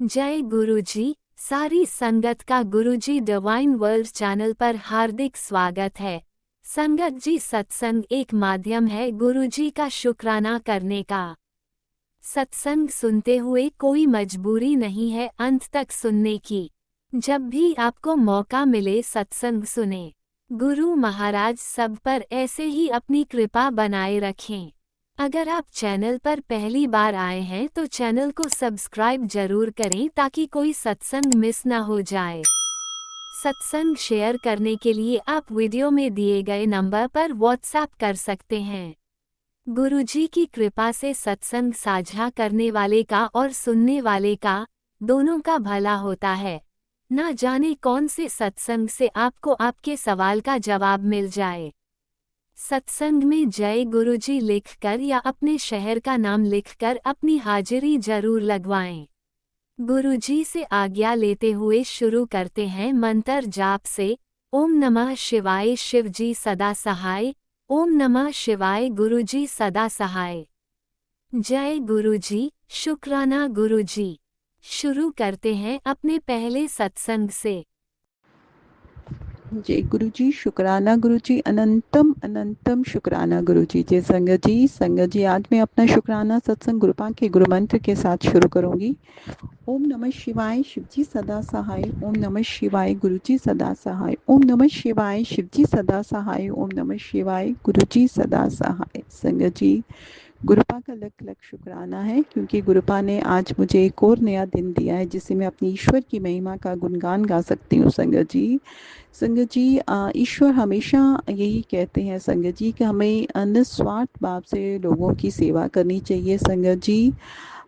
जय गुरुजी। सारी संगत का गुरुजी डिवाइन वर्ल्ड चैनल पर हार्दिक स्वागत है। संगत जी, सत्संग एक माध्यम है गुरुजी का शुक्राना करने का। सत्संग सुनते हुए कोई मजबूरी नहीं है अंत तक सुनने की। जब भी आपको मौका मिले सत्संग सुने। गुरु महाराज सब पर ऐसे ही अपनी कृपा बनाए रखें। अगर आप चैनल पर पहली बार आए हैं तो चैनल को सब्सक्राइब जरूर करें ताकि कोई सत्संग मिस ना हो जाए। सत्संग शेयर करने के लिए आप वीडियो में दिए गए नंबर पर व्हाट्सएप कर सकते हैं। गुरुजी की कृपा से सत्संग साझा करने वाले का और सुनने वाले का दोनों का भला होता है। ना जाने कौन से सत्संग से आपको आपके सवाल का जवाब मिल जाए। सत्संग में जय गुरुजी लिखकर या अपने शहर का नाम लिखकर अपनी हाजिरी जरूर लगवाएं। गुरुजी से आज्ञा लेते हुए शुरू करते हैं मंत्र जाप से। ओम नमः शिवाय शिवजी सदा सहाय। ओम नमः शिवाय गुरुजी सदा सहाय। जय गुरुजी, शुक्राना गुरुजी। शुरू करते हैं अपने पहले सत्संग से। जय गुरुजी, शुक्राना गुरुजी, अनंतम अनंतम शुक्राना गुरुजी। जय संगत जी आज मैं अपना शुक्राना सत्संग गुरुपा के गुरु मंत्र के साथ शुरू करूंगी। ओम नमः शिवाय शिवजी सदा सहाय। ओम नमः शिवाय गुरुजी सदा सहाय। ओम नमः शिवाय शिवजी सदा सहाय। ओम नमः शिवाय गुरुजी सदा सहाय। संगत जी, गुरुपा का लख लख शुक्राना है क्योंकि गुरुपा ने आज मुझे एक और नया दिन दिया है जिससे मैं अपनी ईश्वर की महिमा का गुणगान गा सकती हूँ। संगत जी, ईश्वर हमेशा यही कहते हैं संगत जी कि हमें निस्वार्थ भाव से लोगों की सेवा करनी चाहिए। संगत जी,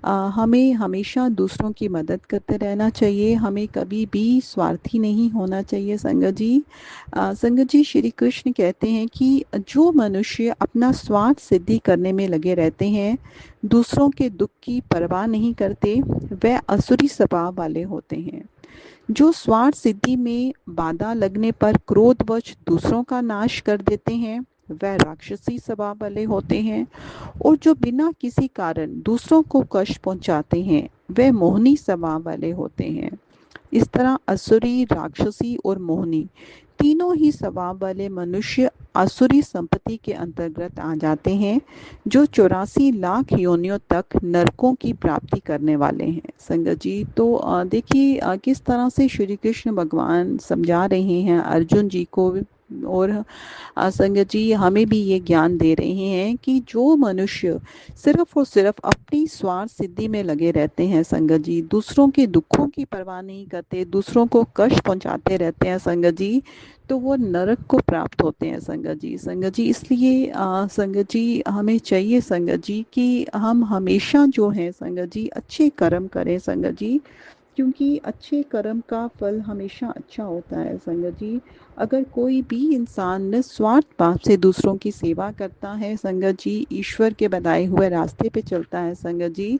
हमें हमेशा दूसरों की मदद करते रहना चाहिए। हमें कभी भी स्वार्थी नहीं होना चाहिए। संगत जी, श्री कृष्ण कहते हैं कि जो मनुष्य अपना स्वार्थ सिद्धि करने में लगे रहते हैं, दूसरों के दुख की परवाह नहीं करते, वह असुरी स्वभाव वाले होते हैं। जो स्वार्थ सिद्धि में बाधा लगने पर क्रोधवश दूसरों का नाश कर देते हैं, वह राक्षसी स्वभाव वाले होते हैं। और जो बिना किसी कारण दूसरों को कष्ट पहुंचाते हैं, वह मोहनी स्वभाव वाले होते हैं। इस तरह असुरी, राक्षसी और मोहनी तीनों ही स्वभाव वाले मनुष्य आसुरी संपत्ति के अंतर्गत आ जाते हैं, जो 84 लाख योनियों तक नरकों की प्राप्ति करने वाले हैं। संगत जी, तो देखिए किस तरह से श्री कृष्ण भगवान समझा रहे हैं अर्जुन जी को। और संगत जी, हमें भी ये ज्ञान दे रहे हैं कि जो मनुष्य सिर्फ और सिर्फ अपनी स्वार्थ सिद्धि में लगे रहते हैं, संगत जी, दूसरों के दुखों की परवाह नहीं करते, दूसरों को कष्ट पहुंचाते रहते हैं, संगत जी, तो वो नरक को प्राप्त होते हैं। संगत जी, इसलिए संगत जी, हमें चाहिए संगत जी कि हम हमेशा जो है संगत जी अच्छे कर्म करें। संगत जी, क्योंकि अच्छे कर्म का फल हमेशा अच्छा होता है। संगत जी, अगर कोई भी इंसान निस्वार्थ भाव से दूसरों की सेवा करता है, संगत जी, ईश्वर के बताए हुए रास्ते पे चलता है, संगत जी,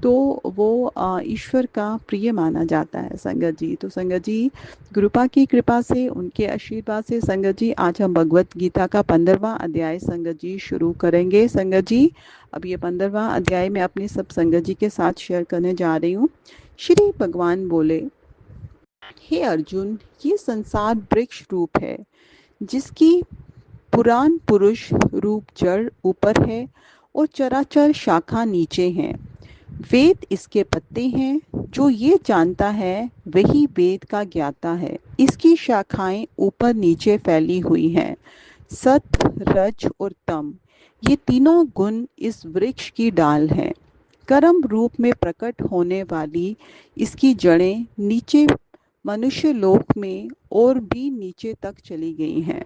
तो वो ईश्वर का प्रिय माना जाता है। संगत जी, तो संगत जी, गुरुपा की कृपा से, उनके आशीर्वाद से संगत जी, आज हम भगवत गीता का 15वां अध्याय संगत जी शुरू करेंगे। संगत जी, अब ये 15वां अध्याय मैं अपने सब संगत जी के साथ शेयर करने जा रही हूँ। श्री भगवान बोले, हे अर्जुन, ये संसार वृक्ष रूप है जिसकी पुराण पुरुष रूप जड़ ऊपर है और चराचर शाखा नीचे है। वेद इसके पत्ते हैं। जो ये जानता है वही वेद का ज्ञाता है। इसकी शाखाएं ऊपर नीचे फैली हुई हैं। सत्व, रज और तम, ये तीनों गुण इस वृक्ष की डाल हैं। कर्म रूप में प्रकट होने वाली इसकी जड़ें नीचे मनुष्य लोक में और भी नीचे तक चली गई हैं।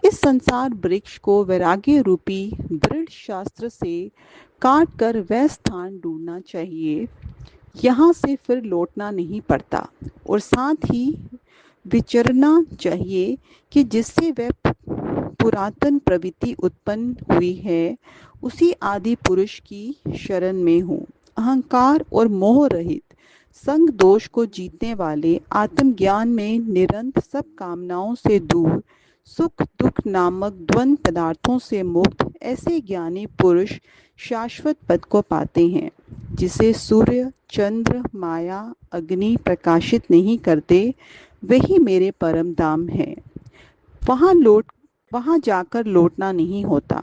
इस संसार वृक्ष को वैराग्य रूपी दृढ़ शास्त्र से काट कर वह स्थान ढूंढना चाहिए, यहाँ से फिर लौटना नहीं पड़ता। और साथ ही विचरना चाहिए कि जिससे वह पुरातन प्रवृत्ति उत्पन्न हुई है, उसी आदि पुरुष की शरण में हूँ। अहंकार और मोह रहित, संग दोष को जीतने वाले, आत्मज्ञान में निरंतर सब कामनाओं से दूर, सुख दुख नामक द्वंद पदार्थों से मुक्त ऐसे ज्ञानी पुरुष शाश्वत पद को पाते हैं, जिसे सूर्य चंद्र माया अग्नि प्रकाशित नहीं करते। वही मेरे परम धाम है। वहां जाकर लौटना नहीं होता।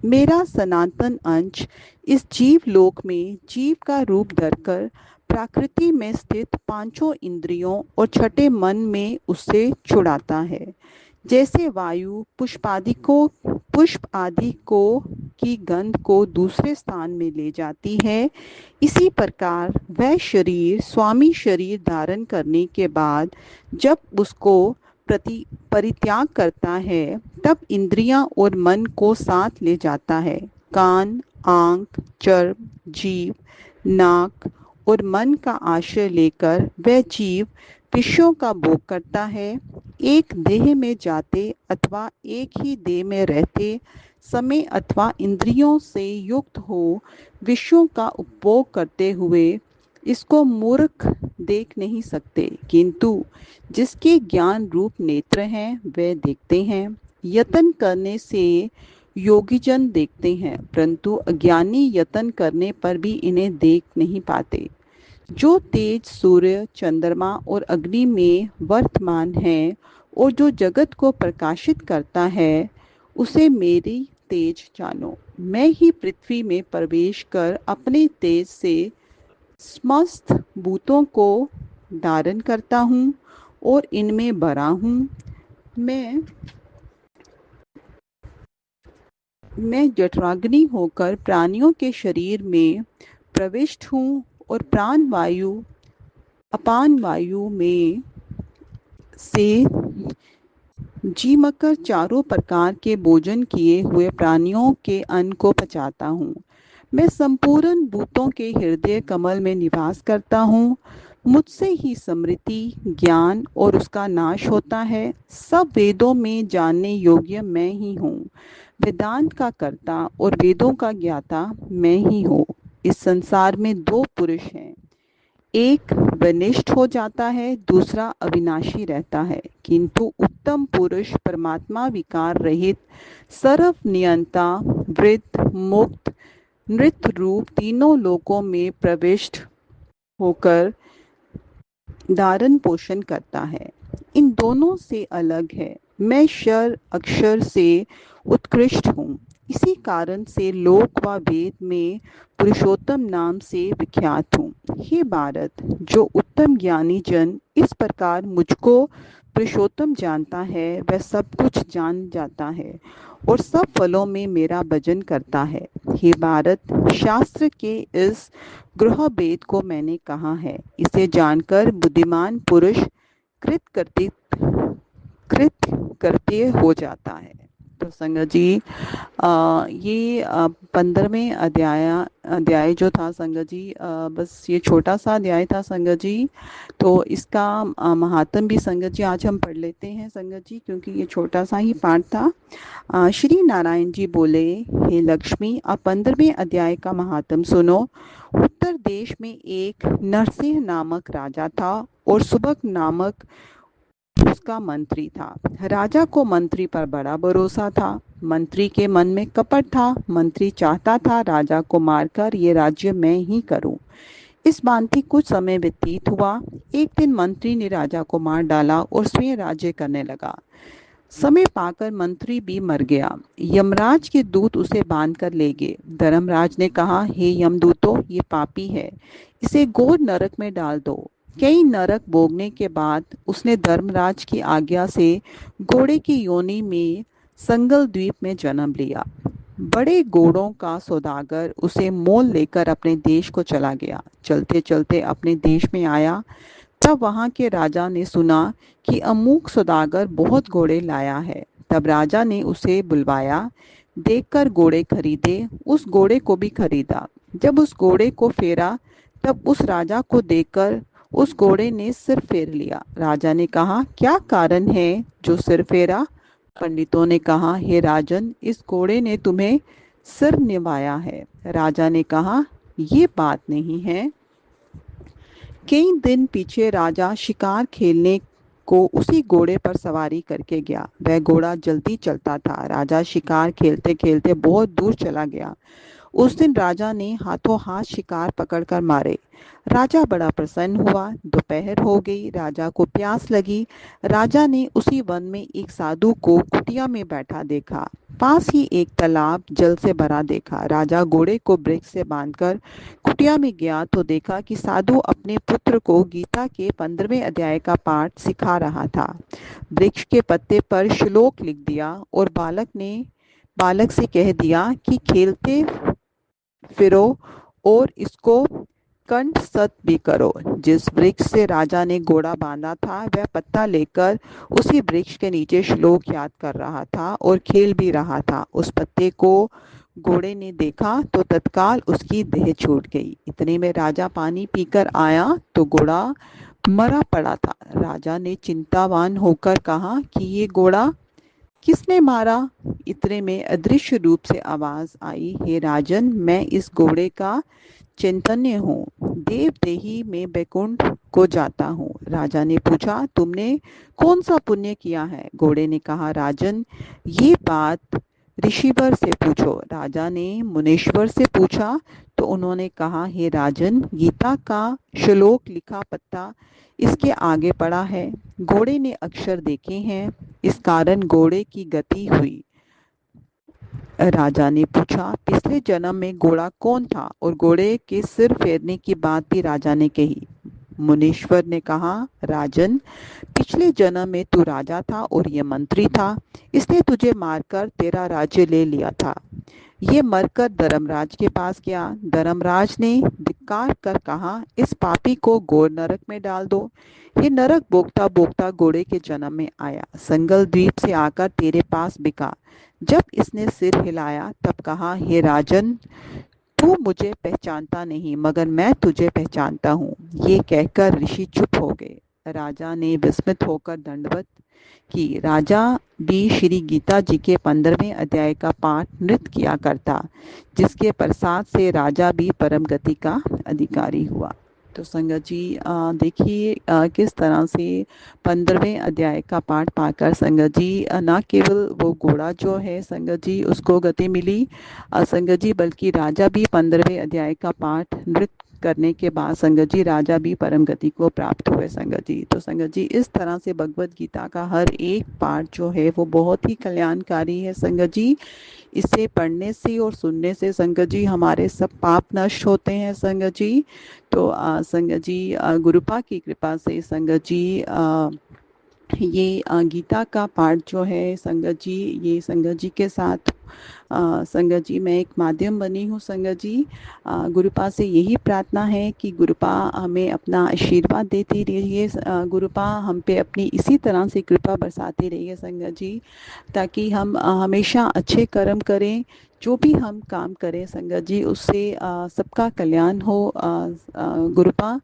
मेरा सनातन अंश इस जीव लोक में जीव का रूप धरकर प्रकृति में स्थित पांचों इंद्रियों और छठे मन में उससे छुड़ाता है। जैसे वायु पुष्प आदि को की गंध को दूसरे स्थान में ले जाती है, इसी प्रकार वह शरीर स्वामी शरीर धारण करने के बाद जब उसको परित्याग करता है, तब इंद्रियां और मन को साथ ले जाता है। कान आंख चर्म जीव नाक और मन का आश्रय लेकर वह जीव विषयों का भोग करता है। एक देह में जाते अथवा एक ही देह में रहते समय अथवा इंद्रियों से युक्त हो विषयों का उपभोग करते हुए इसको मूर्ख देख नहीं सकते, किंतु जिसके ज्ञान रूप नेत्र हैं वे देखते हैं। यत्न करने से योगीजन देखते हैं, परंतु अज्ञानी यत्न करने पर भी इन्हें देख नहीं पाते। जो तेज सूर्य चंद्रमा और अग्नि में वर्तमान है और जो जगत को प्रकाशित करता है, उसे मेरी तेज जानो। मैं ही पृथ्वी में प्रवेश कर अपने तेज से समस्त भूतों को धारण करता हूँ और इनमें भरा हूँ। मैं जठराग्नि होकर प्राणियों के शरीर में प्रविष्ट हूँ और प्राण वायु अपान वायु में से जीमकर चारों प्रकार के भोजन किए हुए प्राणियों के अन्न को पचाता हूँ। मैं संपूर्ण भूतों के हृदय कमल में निवास करता हूँ। मुझसे ही स्मृति ज्ञान और उसका नाश होता है। सब वेदों में जानने योग्य मैं ही हूँ। वेदांत का कर्ता और वेदों का ज्ञाता मैं ही हूँ। इस संसार में दो पुरुष हैं, एक विनिष्ट हो जाता है, दूसरा अविनाशी रहता है, किंतु उत्तम पुरुष परमात्मा विकार रहित सर्व नियंता वृद्ध मुक्त नृत्य रूप तीनों लोकों में प्रविष्ट होकर धारण पोषण करता है। इन दोनों से अलग है। मैं क्षर अक्षर से उत्कृष्ट हूँ। इसी कारण से लोक व वेद में पुरुषोत्तम नाम से विख्यात हूँ। हे भारत, जो उत्तम ज्ञानी जन इस प्रकार मुझको पुरुषोत्तम जानता है, वह सब कुछ जान जाता है और सब फलों में मेरा भजन करता है। हे भारत, शास्त्र के इस गृह भेद को मैंने कहा है। इसे जानकर बुद्धिमान पुरुष कृत हो जाता है। तो संगत जी, ये 15वें अध्याय जो था संगत जी, बस ये छोटा सा अध्याय था संगत जी। तो इसका महात्म भी संगत जी आज हम पढ़ लेते हैं संगत जी, क्योंकि ये छोटा सा ही पाठ था। श्री नारायण जी बोले, हे लक्ष्मी, आप 15वें अध्याय का महात्म सुनो। उत्तर देश में एक नरसिंह नामक राजा था और सुबक नामक उसका मंत्री था। राजा को मंत्री पर बड़ा भरोसा था। मंत्री के मन में कपट था। मंत्री चाहता था राजा को मारकर ये राज्य मैं ही करूं। इस भांति कुछ समय व्यतीत हुआ। एक दिन मंत्री ने राजा को मार डाला और स्वयं राज्य करने लगा। समय पाकर मंत्री भी मर गया। यमराज के दूत उसे बांध कर ले गए। धर्मराज ने कहा, हे यमदूतों, ये पापी है, इसे घोर नरक में डाल दो। कई नरक भोगने के बाद उसने धर्मराज की आज्ञा से घोड़े की योनि में संगल द्वीप में जन्म लिया। बड़े घोड़ों का सौदागर उसे मोल लेकर अपने देश को चला गया। चलते चलते अपने देश में आया। तब वहां के राजा ने सुना कि अमुक सौदागर बहुत घोड़े लाया है। तब राजा ने उसे बुलवाया। देखकर घोड़े खरीदे, उस घोड़े को भी खरीदा। जब उस घोड़े को फेरा, तब उस राजा को देखकर उस घोड़े ने सिर फेर लिया। राजा ने कहा, क्या कारण है जो सिर फेरा? पंडितों ने कहा, हे राजन, इस घोड़े ने तुम्हें सिर निभाया है। राजा ने कहा, ये बात नहीं है। कई दिन पीछे राजा शिकार खेलने को उसी घोड़े पर सवारी करके गया। वह घोड़ा जल्दी चलता था। राजा शिकार खेलते खेलते बहुत दूर चला गया। उस दिन राजा ने हाथों हाथ शिकार पकड़कर मारे। राजा बड़ा प्रसन्न हुआ। दोपहर हो गई। राजा को प्यास लगी। राजा ने उसी वन में एक साधु को कुटिया में बैठा देखा। पास ही एक तालाब जल से भरा देखा। राजा घोड़े को वृक्ष से बांधकर कुटिया में गया तो देखा कि साधु अपने पुत्र को गीता के 15वें अध्याय का पाठ सिखा रहा था। वृक्ष के पत्ते पर श्लोक लिख दिया और बालक से कह दिया कि खेलते फिरो और इसको कंठस्थ भी करो। जिस वृक्ष से राजा ने घोड़ा बांधा था वह पत्ता लेकर उसी वृक्ष के नीचे श्लोक याद कर रहा था और खेल भी रहा था। उस पत्ते को घोड़े ने देखा तो तत्काल उसकी देह छूट गई। इतने में राजा पानी पीकर आया तो घोड़ा मरा पड़ा था। राजा ने चिंतावान होकर कहा कि ये घोड़ा किसने मारा? इतने में अदृश्य रूप से आवाज आई, हे राजन, मैं इस घोड़े का चैतन्य हूँ। देवदेही में बैकुंठ को जाता हूँ। राजा ने पूछा, तुमने कौन सा पुण्य किया है? घोड़े ने कहा, राजन, ये बात ऋषिवर से पूछो। राजा ने मुनीश्वर से पूछा तो उन्होंने कहा, हे राजन, गीता का श्लोक लिखा पत्ता इसके आगे पड़ा है। घोड़े ने अक्षर देखे हैं, इस कारण घोड़े की गति हुई। राजा ने पूछा, पिछले जन्म में घोड़ा कौन था? और घोड़े के सिर फेरने की बात भी राजा ने कही। मुनीश्वर ने कहा, राजन, पिछले जन्म में तू राजा था और ये मंत्री था। इसने तुझे मारकर तेरा राज्य ले लिया था। ये मरकर धर्मराज के पास गया। धर्मराज ने धिक्कार कर कहा, इस पापी को घोर नरक में डाल दो। ये नरक भोगता भोगता घोड़े के जन्म में आया। संगल द्वीप से आकर तेरे पास बिका। जब इसने सिर हिलाया तब कहा, हे राजन, तू मुझे पहचानता नहीं मगर मैं तुझे पहचानता हूँ। ये कहकर ऋषि चुप हो गए। राजा ने विस्मित होकर दंडवत की। राजा भी श्री गीता जी के 15वें अध्याय का पाठ नृत्य किया करता, जिसके प्रसाद से राजा भी परम गति का अधिकारी हुआ। तो संगत जी देखिए किस तरह से 15वें अध्याय का पाठ पाकर संगत जी न केवल वो घोड़ा जो है संगत जी उसको गति मिली संगत जी, बल्कि राजा भी 15वें अध्याय का पाठ नृत्य करने के बाद संगत जी राजा भी परम गति को प्राप्त हुए संगत जी। तो संगत जी इस तरह से भगवत गीता का हर एक पाठ जो है वो बहुत ही कल्याणकारी है संगत जी। इसे पढ़ने से और सुनने से संगत जी हमारे सब पाप नष्ट होते हैं संगत जी। तो संगत जी गुरुपा की कृपा से संगत जी ये गीता का पाठ जो है संगत जी, ये संगत जी के साथ संगत जी मैं एक माध्यम बनी हूँ संगत जी। गुरुपा से यही प्रार्थना है कि गुरुपा हमें अपना आशीर्वाद देती रहिए। गुरुपा हम पे अपनी इसी तरह से कृपा बरसाती रहिए संगत जी, ताकि हम हमेशा अच्छे कर्म करें। जो भी हम काम करें संगत जी उससे सबका कल्याण हो गुरुपा।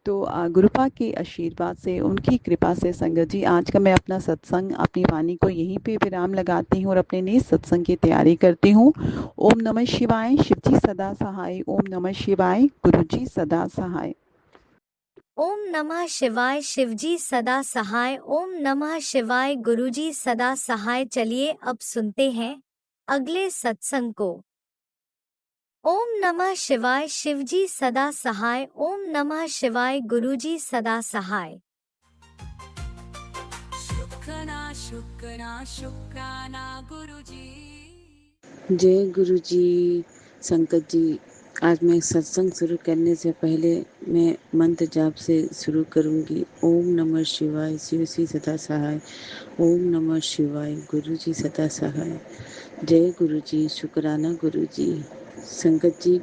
तो गुरुपा के आशीर्वाद से उनकी कृपा से संगत जी आज का मैं अपना सत्संग अपनी वाणी को यहीं पे विराम लगाती हूँ और अपने नए सत्संग की तैयारी करती हूँ। ओम नमः शिवाय। शिव जी सदा सहाय। ओम नमः शिवाय। गुरु जी सदा सहाय। ओम नमः शिवाय। शिवजी सदा सहाय। ओम नमः शिवाय। गुरुजी सदा सहाय। चलिए अब सुनते हैं अगले सत्संग को। ओम नमः शिवाय। शिवजी सदा सहाय। ओम नमः शिवाय। गुरुजी सदा सहाय। शुक्राना शुक्राना शुक्राना गुरुजी। जय गुरु जी। संकट जी, आज मैं सत्संग शुरू करने से पहले मैं मंत्र जाप से शुरू करूंगी। ओम नमः शिवाय। शिव जी सदा सहाय। ओम नमः शिवाय। गुरु जी सदा सहाय। जय गुरु जी। शुक्राना गुरु जी। संकट जी,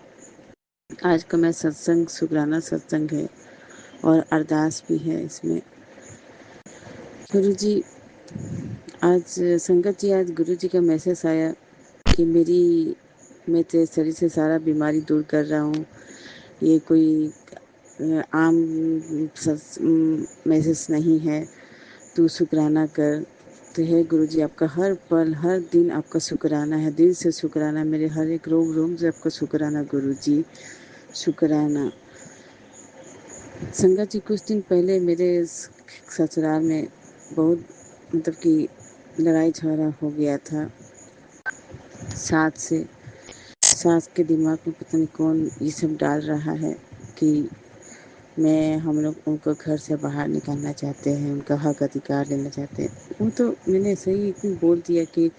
आज का मैं सत्संग शुक्राना सत्संग है और अरदास भी है इसमें। गुरु जी, आज संकट जी, आज गुरु जी का मैसेज आया कि मैं तेरे शरीर से सारा बीमारी दूर कर रहा हूँ। ये कोई आम मैसेज नहीं है, तू शुक्राना कर। तो है गुरु जी, आपका हर पल हर दिन आपका शुक्राना है, दिल से शुक्राना, मेरे हर एक रोम रोम से आपका शुक्राना गुरु जी, शुक्राना। संगत जी, कुछ दिन पहले मेरे ससुराल में बहुत मतलब कि लड़ाई झगड़ा हो गया था सास से। सास के दिमाग में पता नहीं कौन ये सब डाल रहा है कि हम लोग उनको घर से बाहर निकालना चाहते हैं, उनका हक अधिकार लेना चाहते हैं। वो तो मैंने सही एकदम बोल दिया कि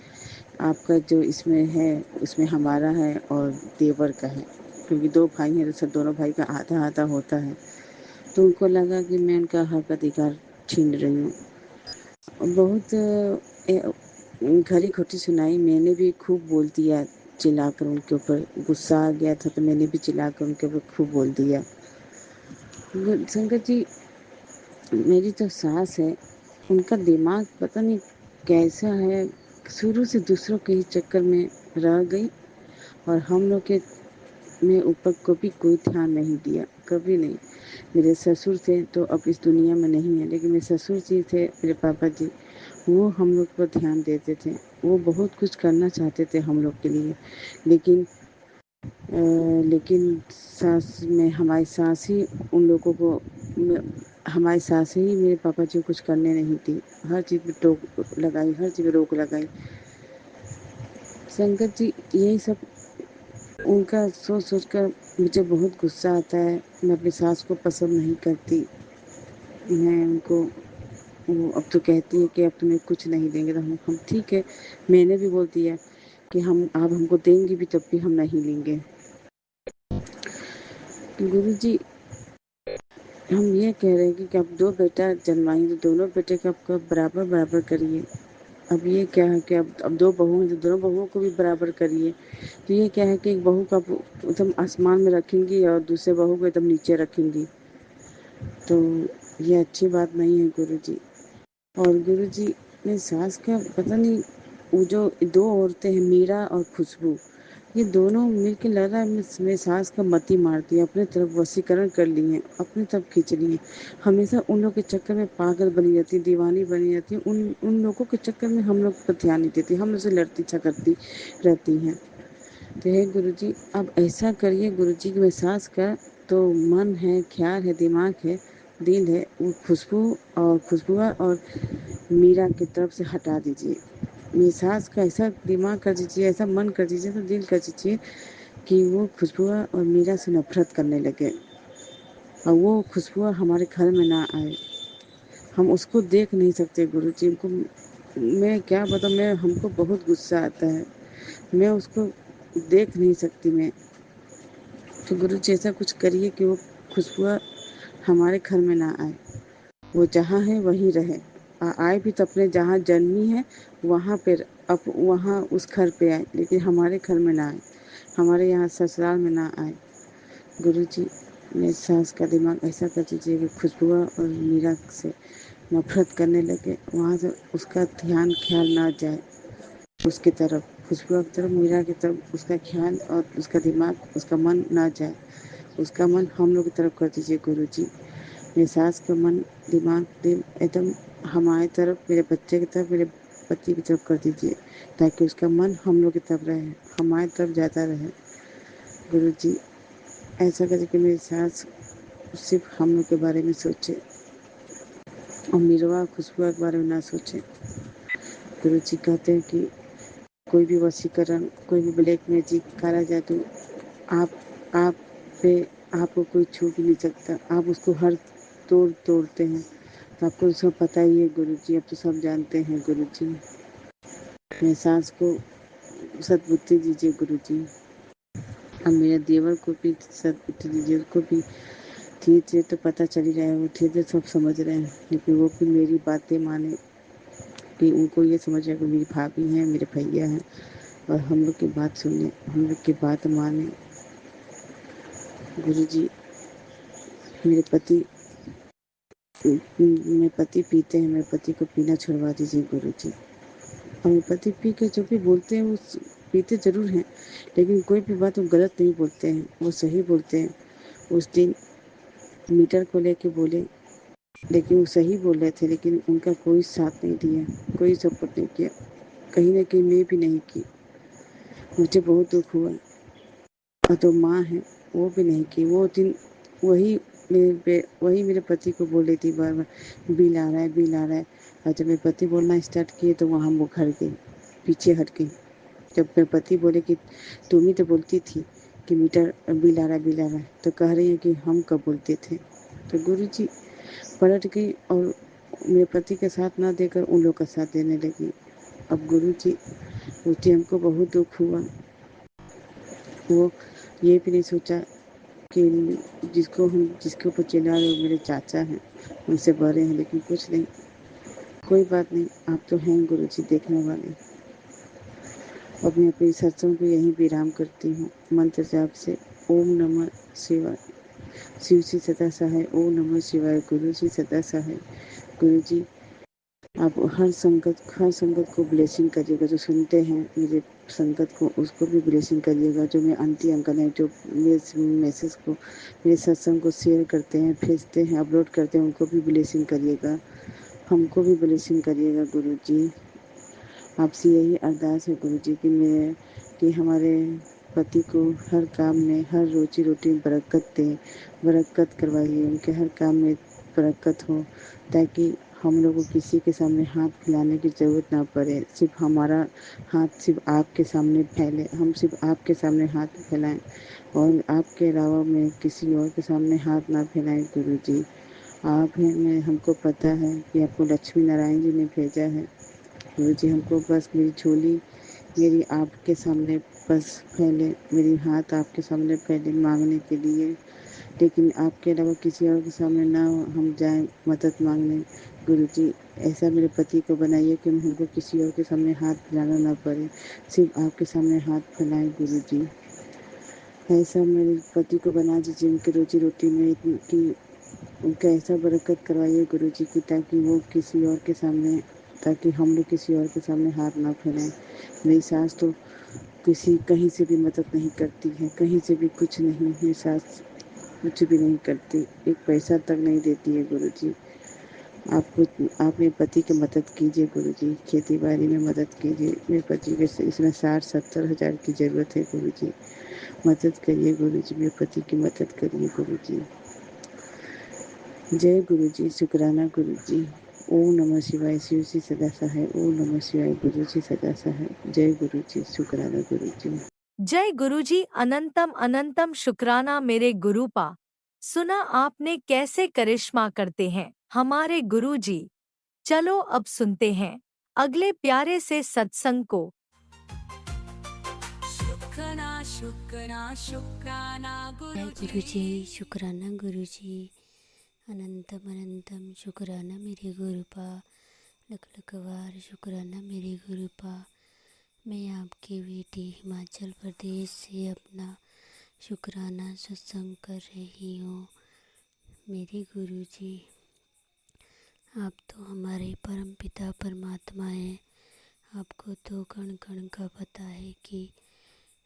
आपका जो इसमें है उसमें हमारा है और देवर का है, क्योंकि 2 भाई हैं तो सब दोनों भाई का आधा-आधा होता है। तो उनको लगा कि मैं उनका हक अधिकार छीन रही हूँ। बहुत खरी-खोटी सुनाई, मैंने भी खूब बोल दिया चिल्लाकर उनके ऊपर। गुस्सा आ गया था तो मैंने भी चिल्लाकर उनके ऊपर खूब बोल दिया। संगत जी, मेरी जो सास है उनका दिमाग पता नहीं कैसा है, शुरू से दूसरों के ही चक्कर में रह गई और हम लोग के में ऊपर कभी कोई ध्यान नहीं दिया, कभी नहीं। मेरे ससुर थे तो अब इस दुनिया में नहीं है, लेकिन मेरे ससुर जी थे, मेरे पापा जी, वो हम लोग पर ध्यान देते थे। वो बहुत कुछ करना चाहते थे हम लोग के लिए, लेकिन लेकिन सास में हमारी सास ही उन लोगों को हमारी सास ही मेरे पापा जी को कुछ करने नहीं दी। हर चीज़ में टोक लगाई, हर चीज़ में रोक लगाई। संगत जी, यही सब उनका सोच-सोच कर मुझे बहुत गुस्सा आता है। मैं अपनी सास को पसंद नहीं करती। मैं उनको वो अब तो कहती है कि अब तुम्हें कुछ नहीं देंगे तो हम ठीक है। मैंने भी बोल दिया कि हम आप हमको देंगी भी तब भी हम नहीं लेंगे। गुरुजी, हम ये कह रहे हैं कि अब 2 बेटा जन्माई तो दोनों बेटे का आपका बराबर-बराबर करिए। अब ये क्या है कि अब 2 बहू हैं तो दोनों बहुओं को भी बराबर करिए। तो ये क्या है कि एक बहू को आप एकदम आसमान में रखेंगी और दूसरे बहू को एकदम नीचे रखेंगी। तो ये अच्छी बात नहीं है गुरुजी। और गुरुजी, मेरी सास का पता नहीं, वो जो 2 औरतें हैं मीरा और खुशबू, ये दोनों मिलके लग रहा है मेरी सास का मति मार दिया, अपनी तरफ वशीकरण कर ली हैं, अपनी तरफ खींच ली हैं। हमेशा उन लोग के चक्कर में पागल बनी रहती है, दीवानी बनी रहती है। उन लोगों के चक्कर में हम लोग पर ध्यान नहीं देती, हम लोग से लड़ती झगड़ती रहती हैं। तो हे गुरुजी, अब ऐसा करिए गुरुजी कि मेरी सास का तो मन है, ख्याल है, दिमाग है, दिल है, वो खुशबुआ और मीरा की तरफ से हटा दीजिए। मेरी सास का ऐसा दिमाग कर दीजिए, ऐसा मन कर दीजिए, ऐसा दिल कर दीजिए कि वो खुशबुआ और मीरा से नफ़रत करने लगे और वो खुशबुआ हमारे घर में ना आए। हम उसको देख नहीं सकते गुरुजी। उनको मैं क्या बताऊँ, मैं हमको बहुत गुस्सा आता है। मैं उसको देख नहीं सकती मैं। तो गुरुजी ऐसा कुछ करिए कि वो खुशबुआ हमारे घर में ना आए। वो जहाँ है वहीं रहे। आए भी तो अपने जहाँ जन्मी है वहाँ पे वहाँ उस घर पे आए, लेकिन हमारे घर में ना आए, हमारे यहाँ ससुराल में ना आए। गुरुजी, मेरी सास का दिमाग ऐसा कर दीजिए कि खुशबुआ और मीरा से नफ़रत करने लगे, वहाँ से उसका ध्यान ख्याल ना जाए उसकी तरफ, खुशबुआ की तरफ, मीरा की तरफ उसका ख्याल और उसका दिमाग, उसका मन ना जाए। उसका मन हम लोग की तरफ कर दीजिए गुरुजी। मेरी सास का मन, दिमाग, दिल एकदम हमारी तरफ, मेरे बच्चे की तरफ, मेरे पति की तरफ कर दीजिए, ताकि उसका मन हम लोग की तरफ रहे, हमारी तरफ ज़्यादा रहे। गुरुजी, ऐसा करें कि मेरी सास सिर्फ हम लोग के बारे में सोचे और मीरवा खुशबुआ के बारे में ना सोचे। गुरुजी कहते हैं कि कोई भी वशीकरण, कोई भी ब्लैक मैजिक, काला जादू, आप पे आपको कोई छू भी नहीं सकता। आप उसको हर तोड़ते हैं। तो आपको तो सब पता ही है गुरुजी, अब तो सब जानते हैं गुरुजी। मेरी सास को सद्बुद्धि दीजिए गुरुजी। अब मेरे देवर को भी सद्बुद्धि दीजिए, उसको भी धीरे-धीरे तो पता चल ही रहा है, वो धीरे-धीरे सब समझ रहे हैं, लेकिन वो भी मेरी बातें माने, कि उनको ये समझ आए कि मेरी भाभी हैं, मेरे भैया हैं और हम लोग की बात सुने, हम लोग की बात माने। गुरुजी, मेरे पति मेरे पति पीते हैं, मेरे पति को पीना छुड़वा दीजिए गुरुजी। और मेरे पति पी के जो भी बोलते हैं वो पीते ज़रूर हैं, लेकिन कोई भी बात वो गलत नहीं बोलते हैं, वो सही बोलते हैं। उस दिन मीटर को लेके बोले, लेकिन वो सही बोल रहे थे, लेकिन उनका कोई साथ नहीं दिया, कोई सपोर्ट नहीं किया, कहीं न कहीं मैं भी नहीं की। मुझे बहुत दुःख हुआ। और तो माँ है, वो भी नहीं की। वो दिन वही वही मेरे पति को बोल रही थी बार बार, बिल आ रहा है, बिल आ रहा है। और जब मेरे पति बोलना स्टार्ट किए तो वहाँ वो घर गई, पीछे हट गई। जब मेरे पति बोले कि तुम ही तो बोलती थी कि मीटर बिल आ रहा है, बिल आ रहा है, तो कह रही है कि हम कब बोलते थे। तो गुरुजी पलट गई और मेरे पति के साथ ना देकर उन लोग का साथ देने लगी। अब गुरुजी उस दिन हमको बहुत दुख हुआ। वो ये भी नहीं सोचा कि जिसके ऊपर चिल्ला रहे वो मेरे चाचा हैं, उनसे बड़े हैं, लेकिन कुछ नहीं, कोई बात नहीं, आप तो हैं गुरुजी देखने वाले। अब मैं अपनी सत्संग को यहीं विराम करती हूँ मंत्र जाप से। ओम नमः शिवाय। शिव जी सदा सहाय। ओम नमः शिवाय। गुरु जी सदा सहाय। गुरु जी आप हर संगत को ब्लेसिंग करिएगा, जो सुनते हैं मेरे संगत को उसको भी ब्लेसिंग करिएगा। जो मेरे आंटी अंकल हैं जो मेरे मैसेज को, मेरे सत्संग को शेयर करते हैं, भेजते हैं, अपलोड करते हैं, उनको भी ब्लेसिंग करिएगा, हमको भी ब्लेसिंग करिएगा। गुरु जी आपसे यही अरदास है गुरु जी कि हमारे पति को हर काम में, हर रोजी रोटी में बरकत दें, बरकत करवाइए, उनके हर काम में बरकत हो, ताकि हम लोगों को किसी के सामने हाथ फैलाने की ज़रूरत ना पड़े। सिर्फ हमारा हाथ सिर्फ आपके सामने फैले, हम सिर्फ आपके सामने हाथ फैलाएं और आपके अलावा मैं किसी और के सामने हाथ ना फैलाएं। गुरु जी आप हैं, मैं हमको पता है कि आपको लक्ष्मी नारायण जी ने भेजा है। गुरु जी हमको बस मेरी झोली मेरी आपके सामने बस फैले, मेरी हाथ आपके सामने फैले मांगने के लिए, लेकिन आपके अलावा किसी और के सामने ना हम जाएं मदद मांगने। गुरु जी ऐसा मेरे पति को बनाइए कि हमको किसी और के सामने हाथ फैलाना ना पड़े, सिर्फ आपके सामने हाथ फैलाएं। गुरु जी ऐसा मेरे पति को बना दीजिए, उनकी रोजी रोटी में कि उनका ऐसा बरकत करवाइए गुरु जी की, ताकि वो किसी और के सामने, ताकि हम लोग किसी और के सामने हाथ ना फैलाएं। मेरी सास तो कहीं से भी मदद नहीं करती है, कहीं से भी कुछ नहीं, मेरी सास कुछ भी नहीं करती, एक पैसा तक नहीं देती है। गुरु जी आप मेरे पति की मदद कीजिए गुरु जी, खेती बाड़ी में मदद कीजिए। मेरे पति के इसमें 60-70 हज़ार की ज़रूरत है। गुरु जी मदद करिए गुरु जी, मेरे पति की मदद करिए गुरु जी। जय गुरु जी। शुक्राना गुरु जी। ओम नमः शिवाय। शिव जी सदा सहाय। ओम नमः शिवाय। गुरु जी सदा सहाय। जय गुरु जी। शुक्राना गुरु जी। जय गुरुजी। अनंतम अनंतम शुक्राना मेरे गुरुपा। सुना आपने कैसे करिश्मा करते हैं हमारे गुरुजी। चलो अब सुनते हैं अगले प्यारे से सत्संग को। शुक्राना शुक्राना शुक्राना जय गुरुजी। गुरुजी। शुक्राना गुरुजी। अनंतम अनंतम शुक्राना मेरे गुरुपा। लख लख बार शुक्राना मेरे गुरुपा। मैं आपकी बेटी हिमाचल प्रदेश से अपना शुक्राना सत्संग कर रही हूँ। मेरे गुरुजी आप तो हमारे परम पिता परमात्मा हैं। आपको तो कण कण का पता है कि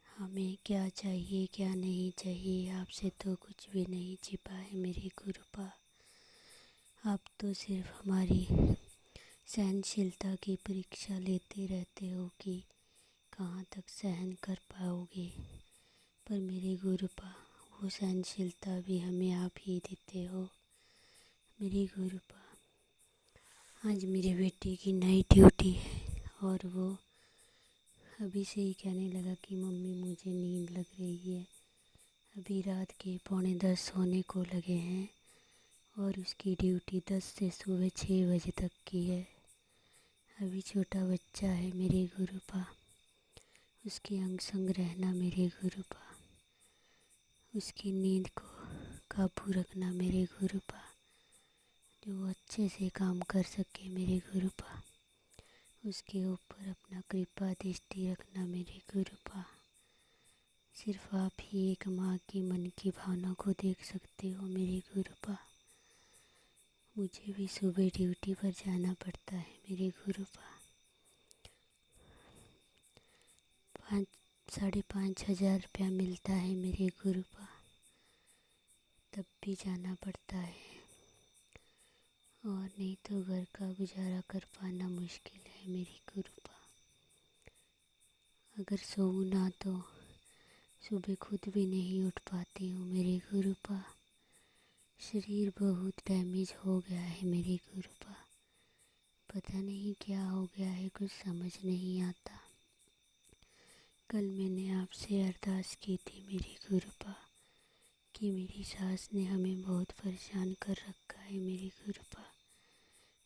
हमें क्या चाहिए क्या नहीं चाहिए। आपसे तो कुछ भी नहीं छिपा है मेरे गुरुपा। आप तो सिर्फ हमारी सहनशीलता की परीक्षा लेते रहते हो कि कहाँ तक सहन कर पाओगे। पर मेरे गुरुपा वो सहनशीलता भी हमें आप ही देते हो। मेरे गुरुपा आज मेरे बेटे की नई ड्यूटी है और वो अभी से ही कहने लगा कि मम्मी मुझे नींद लग रही है। अभी रात के 9:45 होने को लगे हैं और उसकी ड्यूटी 10 से सुबह 6 बजे तक की है। अभी छोटा बच्चा है मेरे गुरुपा, उसके अंग संग रहना मेरे गुरुपा, उसकी नींद को काबू रखना मेरे गुरुपा, जो वो अच्छे से काम कर सके मेरे गुरुपा, उसके ऊपर अपना कृपा दृष्टि रखना मेरे गुरुपा। सिर्फ आप ही एक माँ की मन की भावना को देख सकते हो मेरे गुरुपा। मुझे भी सुबह ड्यूटी पर जाना पड़ता है मेरे गुरुपा। 5,500 रुपया मिलता है मेरे गुरुपा, तब भी जाना पड़ता है और नहीं तो घर का गुजारा कर पाना मुश्किल है मेरे गुरुपा। अगर सोऊं ना तो सुबह खुद भी नहीं उठ पाती हूँ मेरे गुरुपा। शरीर बहुत डैमेज हो गया है मेरी गुरुपा। पता नहीं क्या हो गया है, कुछ समझ नहीं आता। कल मैंने आपसे अरदास की थी मेरी गुरुपा कि मेरी सास ने हमें बहुत परेशान कर रखा है मेरी गुरुपा।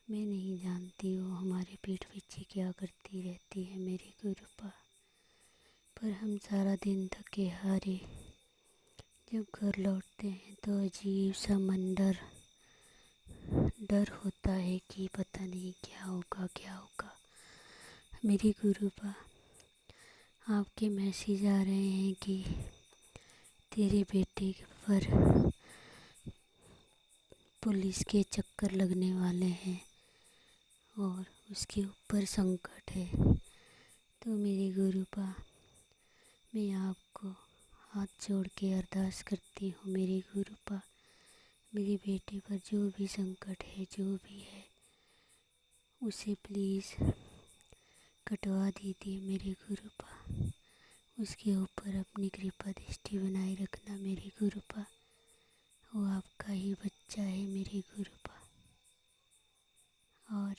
मैं नहीं जानती वो हमारे पीठ पीछे क्या करती रहती है मेरी गुरुपा। पर हम सारा दिन थके हारे जब घर लौटते हैं तो अजीब सा डर होता है कि पता नहीं क्या होगा क्या होगा। मेरी गुरुपा, आपके मैसेज आ रहे हैं कि तेरे बेटे पर पुलिस के चक्कर लगने वाले हैं और उसके ऊपर संकट है। तो मेरी गुरुपा, मैं आपको हाथ जोड़ के अरदास करती हूँ मेरी गुरुपा, मेरे बेटे पर जो भी संकट है, जो भी है, उसे प्लीज़ कटवा दीजिए मेरे गुरुपा। उसके ऊपर अपनी कृपा दृष्टि बनाए रखना मेरे गुरुपा। वो आपका ही बच्चा है मेरे गुरुपा। और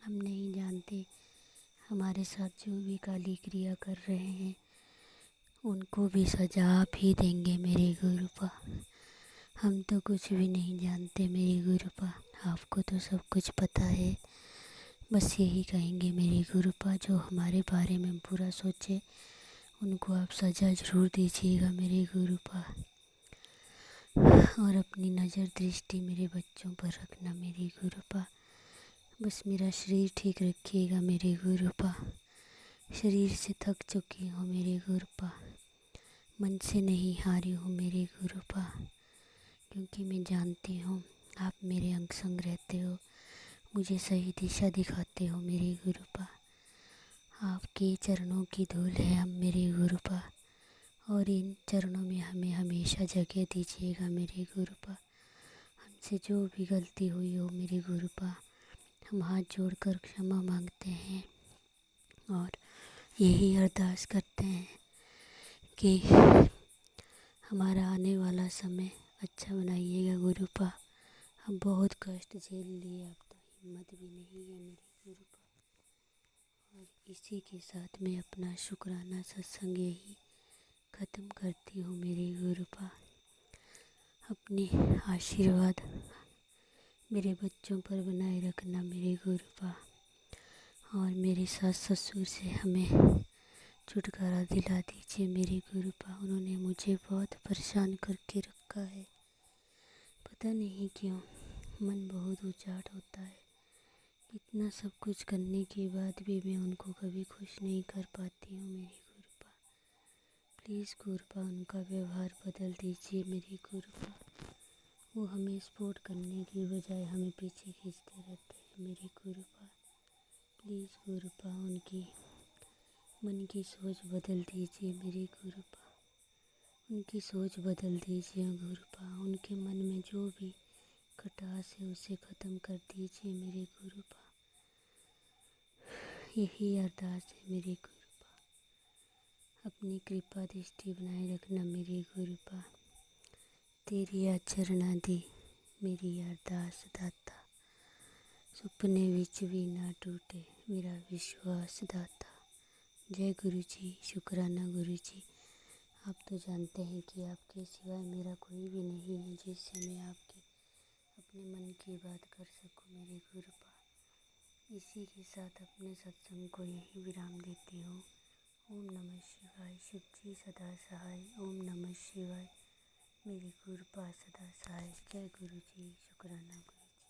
हम नहीं जानते हमारे साथ जो भी काली क्रिया कर रहे हैं उनको भी सजा आप ही देंगे मेरे गुरुपा। हम तो कुछ भी नहीं जानते मेरे गुरुपा, आपको तो सब कुछ पता है। बस यही कहेंगे मेरे गुरुपा, जो हमारे बारे में बुरा सोचे उनको आप सज़ा ज़रूर दीजिएगा मेरे गुरुपा। और अपनी नज़र दृष्टि मेरे बच्चों पर रखना मेरे गुरुपा। बस मेरा शरीर ठीक रखिएगा मेरे गुरुपा। शरीर से थक चुकी हूँ मेरे गुरुपा, मन से नहीं हारी हूँ मेरे गुरुपा, क्योंकि मैं जानती हूँ आप मेरे अंग संग रहते हो, मुझे सही दिशा दिखाते हो मेरे गुरुपा। आपके चरणों की धूल है हम मेरे गुरुपा, और इन चरणों में हमें हमेशा जगह दीजिएगा मेरे गुरुपा। हमसे जो भी गलती हुई हो मेरे गुरुपा, हम हाथ जोड़कर क्षमा मांगते हैं और यही अरदास करते हैं कि हमारा आने वाला समय अच्छा बनाइएगा गुरुपा। हम बहुत कष्ट झेल लिए, अब तो हिम्मत भी नहीं है मेरे गुरुपा। और इसी के साथ मैं अपना शुक्राना सत्संग यही ख़त्म करती हूँ मेरे गुरुपा। अपने आशीर्वाद मेरे बच्चों पर बनाए रखना मेरे गुरुपा, और मेरे सास ससुर से हमें छुटकारा दिला दीजिए मेरे गुरुपा। उन्होंने मुझे बहुत परेशान करके रखा है, पता नहीं क्यों मन बहुत उचाट होता है। इतना सब कुछ करने के बाद भी मैं उनको कभी खुश नहीं कर पाती हूँ मेरे गुरुपा। प्लीज़ गुरुपा, उनका व्यवहार बदल दीजिए मेरे गुरुपा। वो हमें सपोर्ट करने की बजाय हमें पीछे खींचते रहते हैं मेरे गुरुपा। प्लीज़ गुरुपा, उनकी मन की सोच बदल दीजिए मेरे गुरुपा। उनकी सोच बदल दीजिए गुरुपा। उनके मन में जो भी खटास है उसे ख़त्म कर दीजिए मेरे गुरुपा। यही अरदास है मेरे गुरुपा। अपनी कृपा दृष्टि बनाए रखना मेरे गुरुपा। तेरी आचरणादी मेरी अरदास दाता, सुपने विच भी ना टूटे मेरा विश्वास दाता। जय गुरु जी, शुक्राना गुरु जी। आप तो जानते हैं कि आपके सिवाय मेरा कोई भी नहीं है जिससे मैं आपके अपने मन की बात कर सकूं मेरे गुरुपा। इसी के साथ अपने सत्संग को यही विराम देती हूँ। ओम नमः शिवाय। शिव जी सदा सहाय। ओम नमः शिवाय। मेरी गुरुपा सदा सहाय। जय गुरु जी, शुक्राना गुरु जी।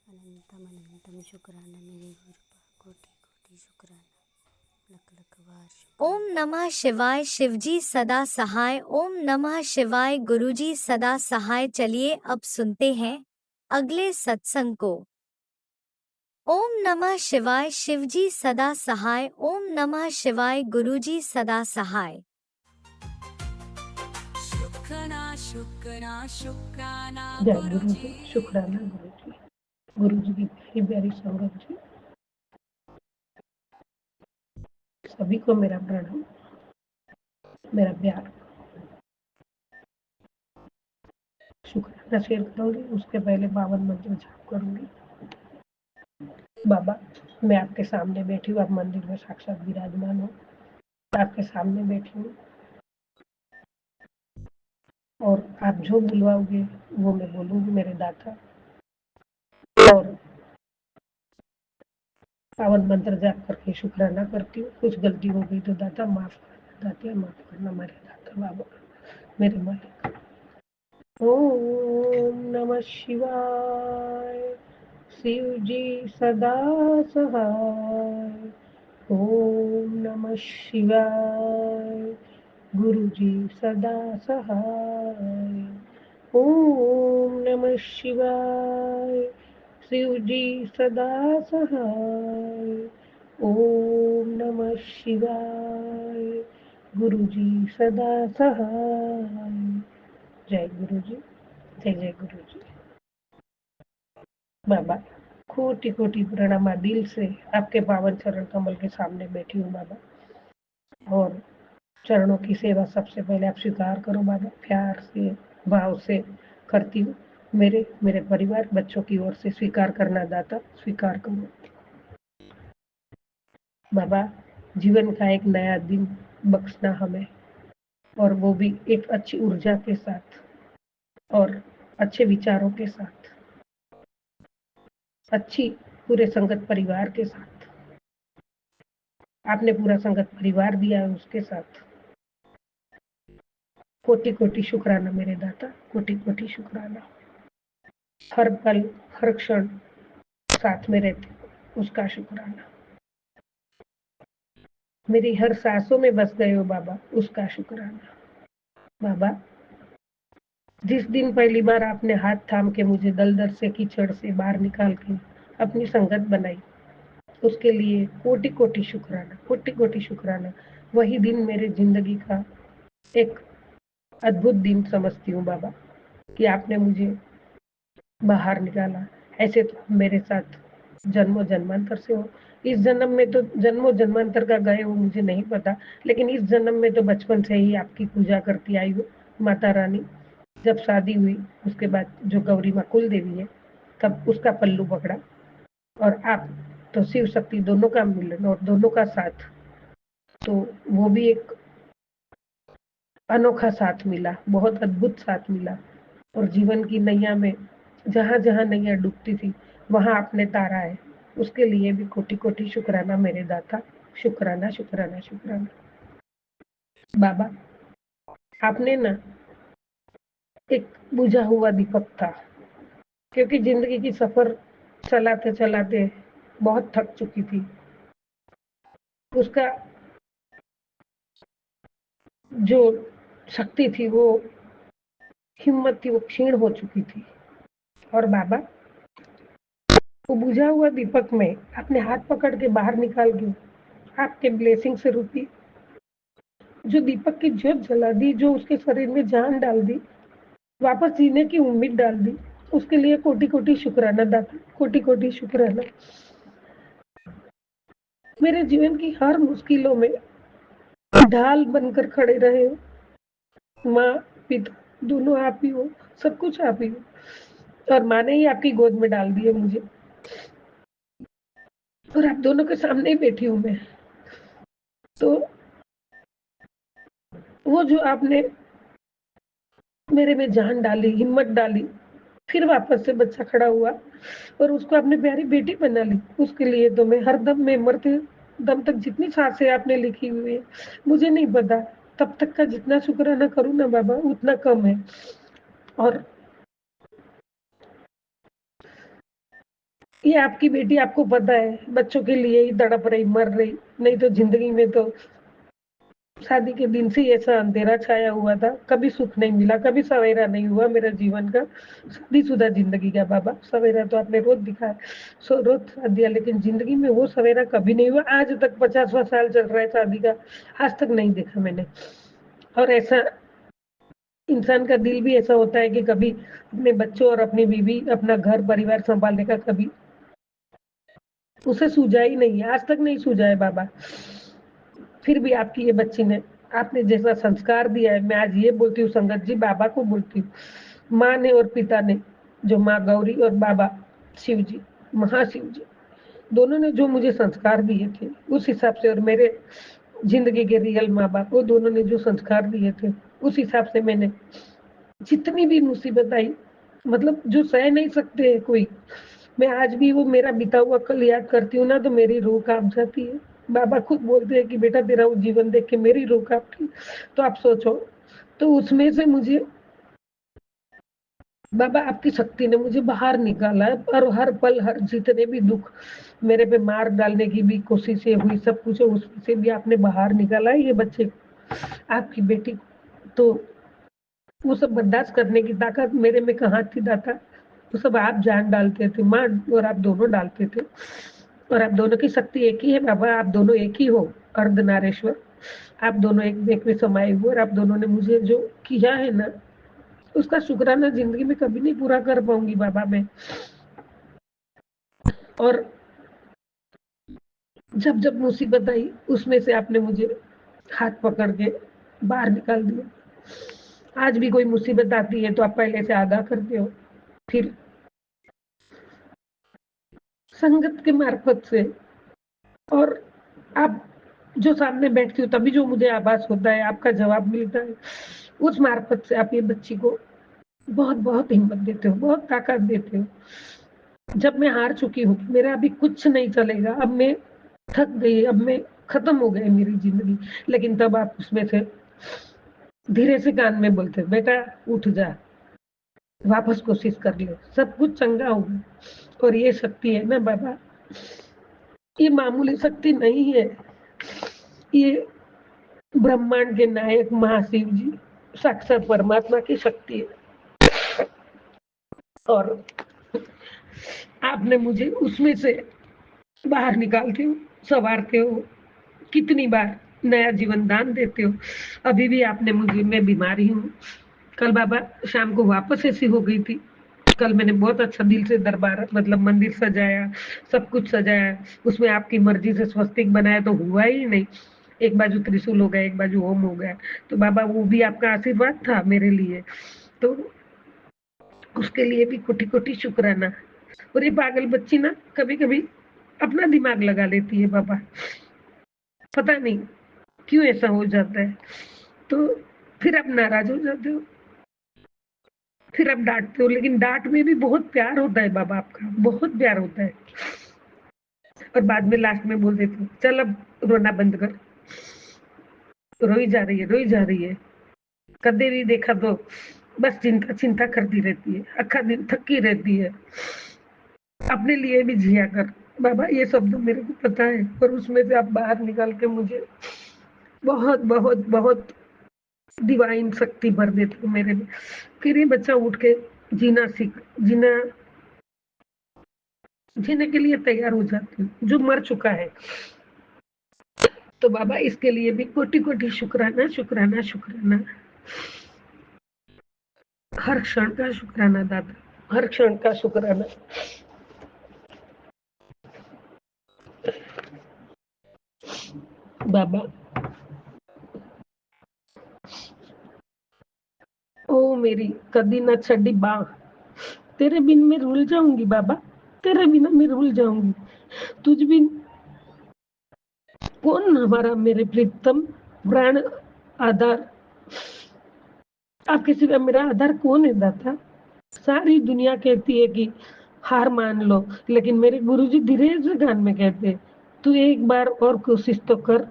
अनंतम अनंतम शुक्राना मेरे गुरुपा। कोटि कोटि शुक्राना। लख लख बार शुक्राना। ओम नमः शिवाय। शिवजी सदा सहाय। ओम नमः शिवाय। गुरुजी सदा सहाय। चलिए अब सुनते हैं अगले सत्संग को। ओम नमः शिवाय। शिवजी सदा सहाय। ओम नमः शिवाय। गुरुजी सदा सहाय। शुक्राना शुक्राना शुक्राना जय गुरु गुरु जी, जी। शुक्राना गुरु जी की प्यारी प्यारी संगत जी, सभी को मेरा प्रणाम, मेरा प्यार। शुक्राना शेयर करूंगी, उसके पहले 52 मंत्र जाप करूंगी। बाबा, मैं आपके सामने बैठी हूँ, आप मंदिर में साक्षात विराजमान हो, आपके सामने बैठी हूँ और आप जो बुलवाओगे वो मैं बोलूंगी मेरे दाता। और 52 मंत्र जाप करके शुक्राना करती हूँ। कुछ गलती हो गई तो दाता माफ करना, दाता माफ करना मेरे दाता बाबा, मेरे मालिक। ओम नमः शिवाय। शिव जी सदा सहाय। ओम नमः शिवाय। गुरु जी सदा सहाय। ओम नमः शिवाय। शिव जी सदा सहाय। ओम नमः शिवाय। गुरु जी सदा सहाय। जय गुरु जी, जय जय गुरु जी। बाबा, कोटि कोटि प्रणाम, दिल से आपके पावन चरण कमल के सामने बैठी हूँ बाबा, और चरणों की सेवा सबसे पहले आप स्वीकार करो बाबा, प्यार से भाव से करती हूँ। मेरे परिवार बच्चों की ओर से स्वीकार करना दाता, स्वीकार करो बाबा। जीवन का एक नया दिन बख्शना हमें, और वो भी एक अच्छी ऊर्जा के साथ और अच्छे विचारों के साथ, अच्छी पूरे संगत परिवार के साथ। आपने पूरा संगत परिवार दिया है, उसके साथ कोटि कोटि शुक्राना मेरे दाता, कोटि कोटि शुक्राना। हर पल हर क्षण साथ में रहते हो, उसका शुक्राना। मेरी हर सांसों में बस गए हो बाबा, उसका शुक्राना। बाबा, जिस दिन पहली बार आपने हाथ थाम के मुझे दलदल से कीचड़ से बाहर निकाल के अपनी संगत बनाई, उसके लिए कोटि कोटि शुक्राना, कोटि कोटि शुक्राना। वही दिन मेरे जिंदगी का एक अद्भुत दिन समझती हूँ बाबा, कि आपने मुझे बाहर निकाला। ऐसे तो मेरे साथ जन्मों जन्मांतर से हो, इस जन्म में तो जन्मों जन्मांतर का गए हो मुझे नहीं पता, लेकिन इस जन्म में तो बचपन से ही आपकी पूजा करती आई हूँ माता रानी। जब शादी हुई उसके बाद जो गौरी माँ कुल देवी है, तब उसका पल्लू पकड़ा, और आप तो शिव शक्ति दोनों का मिलन और दोनों का साथ, तो वो भी एक अनोखा साथ मिला, बहुत अद्भुत साथ मिला। और जीवन की नैया में जहां जहां नैया डूबती थी वहां आपने तारा है, उसके लिए भी कोटि कोटि शुक्राना मेरे दाता, शुक्राना शुक्राना शुक्राना। बाबा, आपने ना एक बुझा हुआ दीपक था, क्योंकि जिंदगी की सफर चलाते चलाते बहुत थक चुकी थी, उसका जो शक्ति थी, वो हिम्मत थी, वो क्षीण हो चुकी थी। और बाबा, वो बुझा हुआ दीपक में अपने हाथ पकड़ के बाहर निकाल के आपके ब्लेसिंग से रूपी जो दीपक की ज्योत जला दी, जो उसके शरीर में जान डाल दी, वापस जीने की उम्मीद डाल दी, उसके लिए कोटि कोटि शुक्राना दाता, कोटि कोटि शुक्राना। मेरे जीवन की हर मुश्किलों में ढाल बनकर खड़े रहे हो, माँ पिता दोनों आप ही हो, सब कुछ आप ही हो, और माँ ने ही आपकी गोद में डाल दिए मुझे, और आप दोनों के सामने ही बैठी हूँ मैं। तो वो जो आपने मेरे में जान डाली, हिम्मत डाली, फिर वापस से बच्चा खड़ा हुआ और उसको आपने प्यारी बेटी बना ली, उसके लिए तो मैं हर दम में मरते दम तक जितनी सांसें आपने लिखी हुई है मुझे नहीं पता, तब तक का जितना शुक्राना करूँ ना बाबा उतना कम है। और ये आपकी बेटी, आपको पता है, बच्चों के लिए ही तड़प रही, मर रही, नहीं तो जिंदगी में तो शादी के दिन से ऐसा अंधेरा छाया हुआ था, कभी सुख नहीं मिला, कभी सवेरा नहीं हुआ मेरा जीवन का, शादीशुदा जिंदगी का बाबा। सवेरा तो आपने रोज दिखाया, रोज साथ दिया, लेकिन जिंदगी में वो सवेरा कभी नहीं हुआ। आज तक 50वां साल चल रहा है शादी का, आज तक नहीं देखा मैंने। और ऐसा इंसान का दिल भी ऐसा होता है कि कभी अपने बच्चों और अपनी बीवी, अपना घर परिवार संभालने का कभी उसे सूझा ही नहीं है, आज तक नहीं सूझा है बाबा। फिर भी आपकी ये बच्ची ने, आपने जैसा संस्कार दिया है, मैं आज ये बोलती हूँ संगत जी, बाबा को बोलती हूँ, माँ ने और पिता ने, जो माँ गौरी और बाबा शिव जी, महाशिव जी, दोनों ने जो मुझे संस्कार दिए थे उस हिसाब से, और मेरे जिंदगी के रियल माँ बाप, वो दोनों ने जो संस्कार दिए थे उस हिसाब से मैंने जितनी भी मुसीबत आई, मतलब जो सह नहीं सकते है कोई, मैं आज भी वो मेरा बीता हुआ कल याद करती हूँ ना तो मेरी रूह कांप जाती है। बाबा खुद बोलते हैं कि बेटा तेरा वो जीवन देख के मेरी रूह कांपती। तो आप सोचो, तो उसमें से मुझे बाबा आपकी शक्ति ने मुझे बाहर निकाला है, और हर पल हर जितने भी दुख मेरे पे मार डालने की भी कोशिशें हुई, सब कुछ है, उसमें से भी आपने बाहर निकाला है ये बच्चे को, आपकी बेटी को। तो वो सब बर्दाश्त करने की ताकत मेरे में कहाँ थी दाता, वो सब आप जान डालते थे, माँ और आप दोनों डालते थे, और आप दोनों की शक्ति एक ही है बाबा, आप दोनों एक ही हो, अर्धनारेश्वर, आप दोनों एक एक में समाये हुए, और आप दोनों ने मुझे जो किया है ना उसका शुक्राना जिंदगी में कभी नहीं पूरा कर पाऊंगी बाबा मैं। और जब जब मुसीबत आई उसमें से आपने मुझे हाथ पकड़ के बाहर निकाल दिया। आज भी कोई मुसीबत आती है तो आप पहले से आगाह करते हो, फिर संगत के मार्फत से, और आप जो सामने बैठती हो तभी जो मुझे आभास होता है, आपका जवाब मिलता है, उस मार्फत से आप ये बच्ची को बहुत बहुत हिम्मत देते हो, बहुत ताकत देते हो। जब मैं हार चुकी हूँ, मेरा अभी कुछ नहीं चलेगा, अब मैं थक गई, अब मैं खत्म हो गई मेरी जिंदगी, लेकिन तब आप उसमें से धीरे से कान में बोलते, बेटा उठ जा, वापस कोशिश कर ले, सब कुछ चंगा होगा। और ये शक्ति है ना बाबा, ये मामूली शक्ति नहीं है, ये ब्रह्मांड के नायक महाशिव जी, साक्षात परमात्मा की शक्ति है। और आपने मुझे उसमें से बाहर निकालते हो, संवारते हो, कितनी बार नया जीवन दान देते हो। अभी भी आपने मुझे, मैं बीमारी हूँ, कल बाबा शाम को वापस ऐसी हो गई थी। कल मैंने बहुत अच्छा दिल से दरबार मतलब मंदिर सजाया, सब कुछ सजाया, उसमें आपकी मर्जी से स्वस्तिक बनाया तो हुआ ही नहीं, एक बाजू त्रिशूल हो गया, एक बाजू ओम हो गया। तो बाबा वो भी आपका आशीर्वाद था मेरे लिए, तो उसके लिए भी कोटि कोटि शुक्राना। और ये पागल बच्ची ना कभी कभी अपना दिमाग लगा लेती है बाबा, पता नहीं क्यों ऐसा हो जाता है। तो फिर आप नाराज हो जाते हो, फिर आप डांटते हो, लेकिन डांट में भी बहुत प्यार होता है बाबा, आपका बहुत प्यार होता है। और बाद में लास्ट में बोल देते हो, चल अब रोना बंद कर, रोई जा रही है, रोई जा रही है, कदे भी देखा तो बस चिंता चिंता करती रहती है, अखा दिन थकी रहती है, अपने लिए भी जिया कर। बाबा ये शब्द मेरे को पता है, पर उसमें से आप बाहर निकाल के मुझे बहुत बहुत बहुत डिवाइन शक्ति भर देते हो मेरे में। फिर ये बच्चा उठ के जीना सीख, जीने के लिए तैयार हो जाती हूँ, जो मर चुका है। तो बाबा इसके लिए भी कोटि कोटि शुक्राना शुक्राना शुक्राना, हर क्षण का शुक्राना दादा, हर क्षण का शुक्राना। बाबा ओ मेरी कदी न छड़ी बाह, तेरे बिन मैं रुल जाऊंगी बाबा, तेरे बिना मैं रुल जाऊंगी, तुझ बिन कौन हमारा मेरे प्रीतम प्राण आधार, आपके सिवा मेरा आधार कौन है दाता। सारी दुनिया कहती है कि हार मान लो, लेकिन मेरे गुरुजी धीरे से कान में कहते हैं, तू एक बार और कोशिश तो कर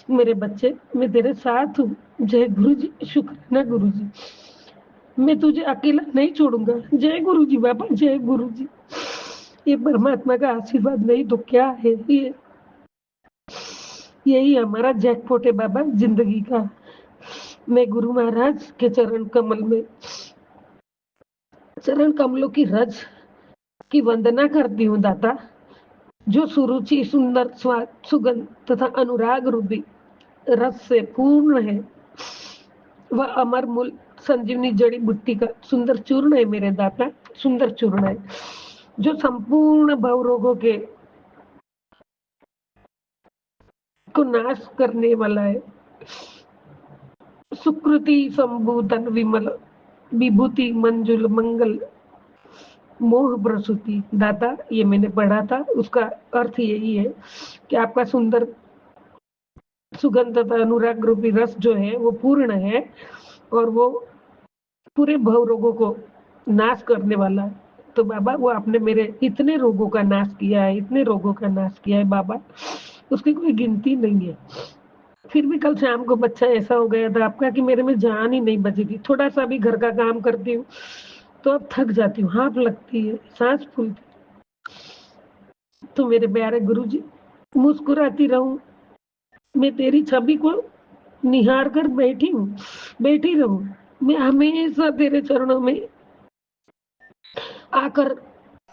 मेरे बच्चे, मैं तेरे साथ हूँ। जय गुरुजी, शुक्राना गुरुजी, मैं तुझे अकेला नहीं छोड़ूंगा। जय गुरुजी बाबा, जय गुरुजी। ये परमात्मा का आशीर्वाद नहीं तो क्या है, ये यही हमारा जैकपॉट है बाबा जिंदगी का। मैं गुरु महाराज के चरण कमल में, चरण कमलों की रज की वंदना करती हूँ दाता, जो सुरुचि सुंदर स्वाद सुगंध तथा अनुराग रूपी रस से पूर्ण है। वह अमर मूल संजीवनी जड़ी बूटी का सुंदर चूर्ण है मेरे दाता, सुंदर चूर्ण है जो संपूर्ण भव रोगों के को नाश करने वाला है। सुकृति संभूतन विमल विभूति मंजुल मंगल मोह प्रसूति दाता, ये मैंने पढ़ा था। उसका अर्थ यही है कि आपका सुंदर सुगंध तथा अनुराग रूपी रस जो है वो पूर्ण है और वो पूरे भव रोगों को नाश करने वाला है। तो बाबा वो आपने मेरे इतने रोगों का नाश किया है, इतने रोगों का नाश किया है बाबा, उसकी कोई गिनती नहीं है। फिर भी कल शाम को बच्चा ऐसा हो गया था आपका कि मेरे में जान ही नहीं बची थी। थोड़ा सा भी घर का काम करती हूँ तो अब थक जाती हूँ, हाँफ लगती है, सांस फूलती। तो मेरे प्यारे गुरुजी, मुस्कुराती रहूं, मैं तेरी छवि को निहार कर बैठी रहूं। मैं हमेशा तेरे चरणों में आकर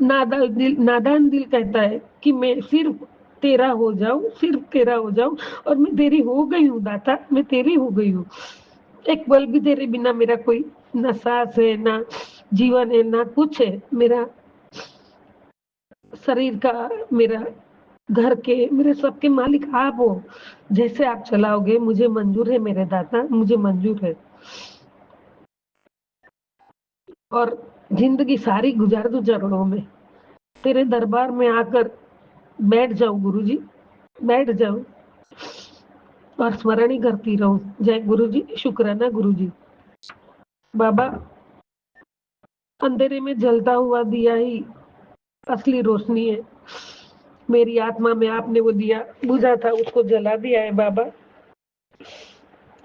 नादान दिल कहता है कि मैं सिर्फ तेरा हो जाऊं, सिर्फ तेरा हो जाऊं। और मैं तेरी हो गई हूँ दाता, मैं तेरी हो गई हूँ। एक पल भी तेरे बिना मेरा कोई ना सांस है, ना जीवन है, ना कुछ है। मेरा शरीर का, मेरा घर के, मेरे सबके मालिक आप हो। जैसे आप चलाओगे मुझे मंजूर है मेरे दाता, मुझे मंजूर है। और जिंदगी सारी गुजार दूं चरणों में, तेरे दरबार में आकर बैठ जाऊं गुरुजी, बैठ जाऊं और स्मरण ही करती रहूं। जय गुरुजी, शुक्राना गुरुजी। बाबा, अंधेरे में जलता हुआ दिया ही असली रोशनी है। मेरी आत्मा में आपने वो दिया बुझा था, उसको जला दिया है बाबा,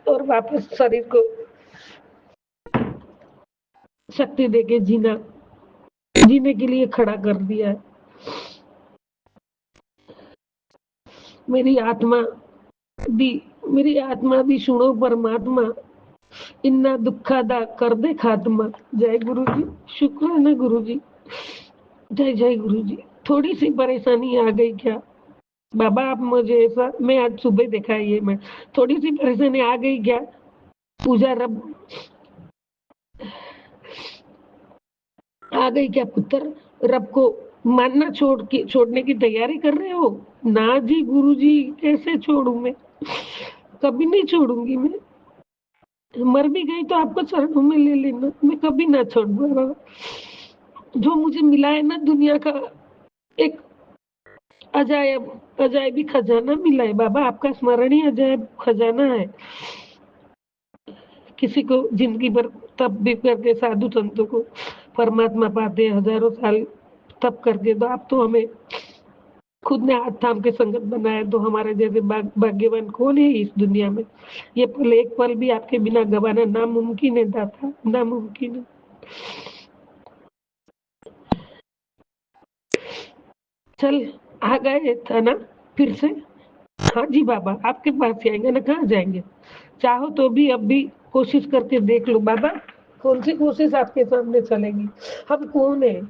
और वापस शरीर को शक्ति देके जीने के लिए खड़ा कर दिया है। मेरी आत्मा दी सुनो परमात्मा, इन्ना दुखा दा कर दे खात्मा। जय गुरु जी, शुक्र है गुरु जी। जय जय गुरु जी। थोड़ी सी परेशानी आ गई क्या बाबा, आप मुझे ऐसा, मैं आज सुबह देखा है ये, मैं थोड़ी सी परेशानी आ गई क्या? पूजा रब आ गई क्या पुत्र? रब को मानना छोड़ने की तैयारी कर रहे हो? ना जी गुरुजी, कैसे छोड़ू मैं? कभी नहीं छोड़ूंगी मैं। मर भी गई तो आपको चरणों में ले लेना, मैं कभी ना छोड़ूंगा। जो मुझे मिला है ना दुनिया का एक अजायबी खजाना मिला है बाबा, आपका स्मरण ही अजायब खजाना है। किसी को जिंदगी भर तप भी करके साधु संतों को परमात्मा पाते हैं, हजारों साल तप करके। तो आप तो हमें खुद ने हाथ थाम के संगत बनाया, तो हमारे जैसे भाग्यवान कौन है इस दुनिया में? ये पल, एक पल भी आपके बिना गवाना नामुमकिन है दाता, नामुमकिन है। चल आ गए था ना फिर से? हाँ जी बाबा, आपके पास ही आएंगे ना, कहाँ जाएंगे? चाहो तो भी अब भी कोशिश करके देख लो बाबा। कौन सी कोशिश आपके सामने चलेगी? हम कौन है?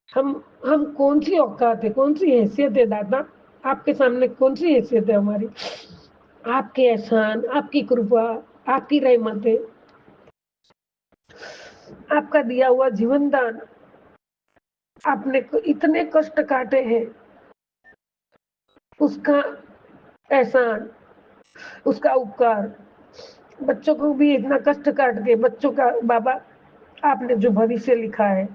हम कौन सी औकात है, कौन सी हैसियत है दादा? आपके सामने कौन सी हैसियत है हमारी? आपके एहसान, आपकी कृपा, आपकी रहमतें, आपका दिया हुआ जीवन दान, आपने इतने कष्ट काटे हैं, उसका एहसान, उसका उपकार। बच्चों को भी इतना कष्ट काट के बच्चों का बाबा, आपने जो भविष्य लिखा है,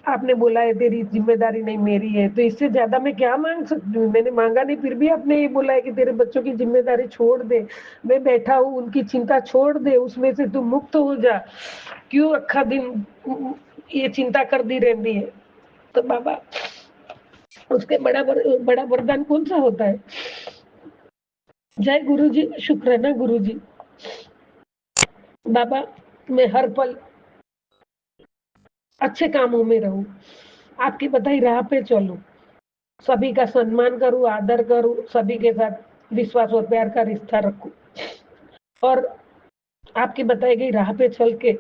आपने बोला है तेरी जिम्मेदारी नहीं मेरी है, तो इससे ज्यादा मैं क्या मांग सकती हूँ? मैंने मांगा नहीं, फिर भी आपने ये बोला है कि तेरे बच्चों की जिम्मेदारी छोड़ दे। मैं बैठा हूँ, उनकी चिंता छोड़ दे, उसमें से तू मुक्त हो जा। क्यों अखा दिन ये चिंता कर दी रहती है? तो बाबा, उसके बड़ा वरदान कौन सा होता है? जय गुरु जी, शुक्र है ना गुरु जी। बाबा, मैं हर पल अच्छे कामों में रहूं, आपकी बताई राह पे चलूं, सभी का सम्मान करूं, आदर करूं, सभी के साथ विश्वास और प्यार का रिश्ता रखूं, और आपकी बताई गई राह पे चल के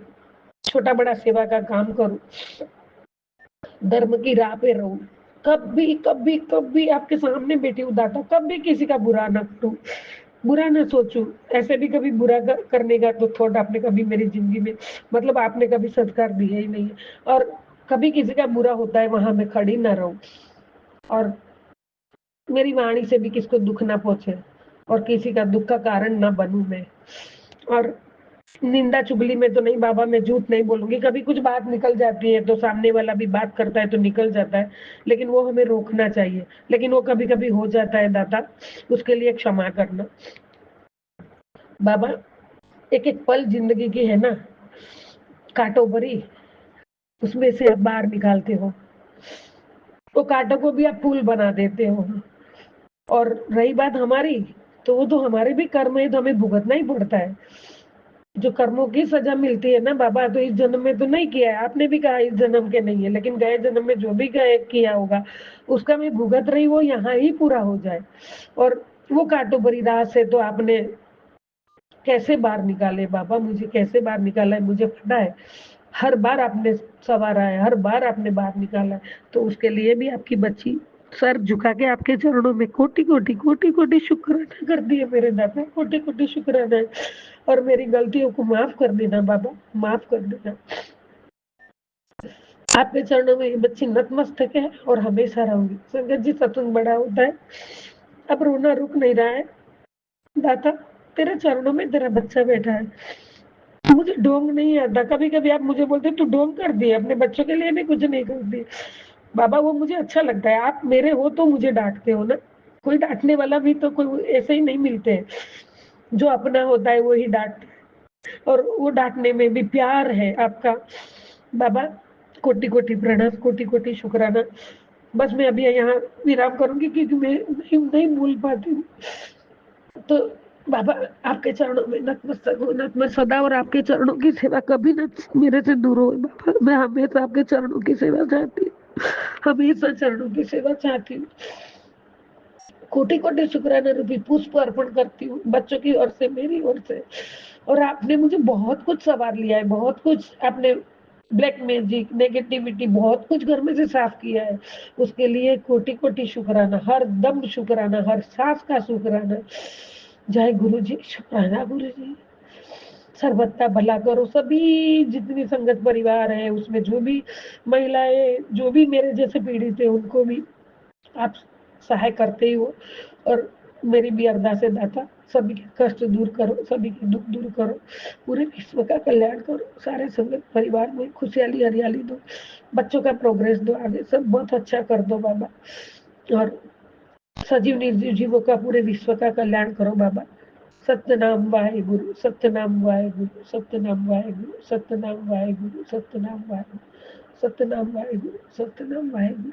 छोटा बड़ा सेवा का काम करूं, धर्म की राह पे रहूं। कभी कभी कभी आपके सामने बैठी हूँ दाता, कभी किसी का बुरा न करूं, बुरा ना सोचूं। ऐसे भी कभी बुरा करने का तो थॉट आपने कभी मेरी जिंदगी में, मतलब आपने कभी संस्कार दिया ही नहीं है। और कभी किसी का बुरा होता है वहां मैं खड़ी ना रहूं, और मेरी वाणी से भी किसको दुख ना पहुंचे, और किसी का दुख का कारण ना बनूं मैं। और निंदा चुगली में तो नहीं बाबा, मैं झूठ नहीं बोलूंगी। कभी कुछ बात निकल जाती है तो सामने वाला भी बात करता है तो निकल जाता है, लेकिन वो हमें रोकना चाहिए। लेकिन वो कभी कभी हो जाता है दाता, उसके लिए क्षमा करना। बाबा एक एक पल जिंदगी की है ना, कांटों भरी, उसमें से आप बाहर निकालते हो, तो कांटों को भी आप फूल बना देते हो। और रही बात हमारी, तो वो तो हमारे भी कर्म है, तो हमें भुगतना ही पड़ता है। जो कर्मों की सजा मिलती है ना बाबा, तो इस जन्म में तो नहीं किया है, आपने भी कहा इस जन्म के नहीं है, लेकिन गए जन्म में जो भी गए किया होगा उसका मैं भुगत रही, वो यहाँ ही पूरा हो जाए। और वो कांटों भरी राह से तो आपने कैसे बाहर निकाले बाबा, मुझे कैसे बाहर निकाला है मुझे पता है। हर बार आपने संवारा है, हर बार आपने बाहर निकाला है, तो उसके लिए भी आपकी बच्ची सर झुका के आपके चरणों में कोटि कोटि कोटि कोटि शुक्राना करती है मेरे दादा, कोटि कोटि शुक्राना है। और मेरी गलतियों को माफ कर देना बाबा, माफ कर देना। आपके चरणों में ये बच्ची नतमस्तक है और हमेशा रहूंगी। संगत जी सत्संग बड़ा होता है, अब रोना रुक नहीं रहा है दाता, तेरे चरणों में तेरा बच्चा बैठा है। मुझे ढोंग नहीं आता, कभी कभी आप मुझे बोलते तू ढोंग कर दिए, अपने बच्चों के लिए भी कुछ नहीं करती। बाबा वो मुझे अच्छा लगता है, आप मेरे हो तो मुझे डांटते हो ना, कोई डांटने वाला भी तो कोई ऐसे ही नहीं मिलते हैं। जो अपना होता है वो ही डांटते हैं, और वो डांटने में भी प्यार है आपका। बाबा कोटि कोटि प्रणाम, कोटि कोटि शुक्राना। बस मैं अभी यहाँ विराम करूंगी क्योंकि मैं नहीं भूल पाती हूँ। तो बाबा आपके चरणों में नतमस्तक हूँ, नतमस्तक सदा, और आपके चरणों की सेवा कभी न मेरे से दूर हो बाबा। मैं हमेशा आपके चरणों की सेवा चाहती हूँ, हमेशा चरणों की सेवा चाहती हूँ। कोटि कोटि शुक्राना रूपी पुष्प अर्पण करती हूँ, बच्चों की ओर से, मेरी ओर से। और आपने मुझे बहुत कुछ संवार लिया है, बहुत कुछ आपने, ब्लैक मैजिक, नेगेटिविटी, बहुत कुछ घर में से साफ किया है। उसके लिए कोटि कोटि शुक्राना, हर दम शुक्राना, हर सांस का शुक्राना। जय गुरु जी, शुक्राना गुरु जी। सर्वथा भला करो सभी जितनी संगत परिवार है, उसमें जो भी महिलाएं, जो भी मेरे जैसे पीड़ित है, उनको भी आप सहाय करते ही हो। और मेरी भी अरदास है दाता, सभी के कष्ट दूर करो, सभी के दुख दूर करो, पूरे विश्व का कल्याण करो, सारे संगत परिवार में खुशहाली हरियाली दो, बच्चों का प्रोग्रेस दो, आगे सब बहुत अच्छा कर दो बाबा। और सजीव निर्जीव जीवों का पूरे विश्व का कल्याण करो बाबा। सतनाम वाहेगुरु, सतनाम वाहेगुरु, सतनाम वाहेगुरु, सतनाम वाहेगुरु, सतनाम वाहेगुरु, सतनाम वाहेगुरु, सतनाम वाहेगुरु।